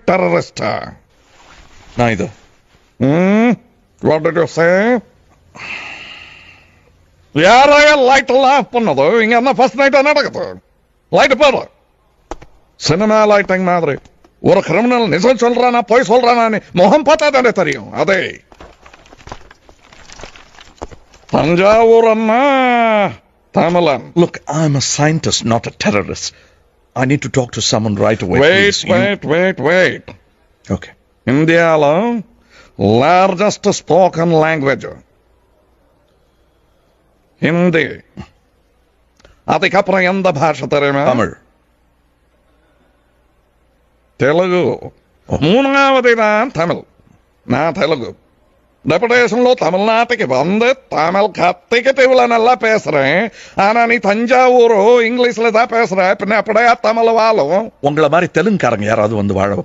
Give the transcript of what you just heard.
டெரரிஸ்டா? நான் இது What did you say? யாரையா லைட் எல்லாம் ஆஃப் பண்ணது? இங்க என்ன ஃபர்ஸ்ட் நைட்டா நடக்குது? லைட் போடு. சினிமா லைட்டிங் மாதிரி. ஒரு கிரிமினல் நிஜம் சொல்றானா போய் சொல்றானா முகம் பார்த்தா தானே தெரியும். அதே தஞ்சாவூர் அண்ணா தமிழன். Look, I'm a scientist, not a terrorist. I need to talk to someone right away. Wait, please. wait. Okay. ఇండియాలో లార్జెస్ట్ స్పోకన్ లాంగ్వేజ్ హిందీ. அதுக்கப்புறம் எந்த பாஷை தெரியுமா? Tamil. తెలుగు. మూడవది తమిళ్. నా తెలుగు டெபுடேஷன்ல தமிழ்நாட்டுக்கு வந்து தமிழ் கத்திக்கிட்டு இவ்வளவு நல்லா பேசுறேன். ஆனா நீ தஞ்சாவூரோ இங்கிலீஷ்ல தான் பேசுற. பின்ன அப்படியே தமிழ் வாழும். உங்களை மாதிரி தெலுங்குக்காரங்க யாராவது வந்து வாழ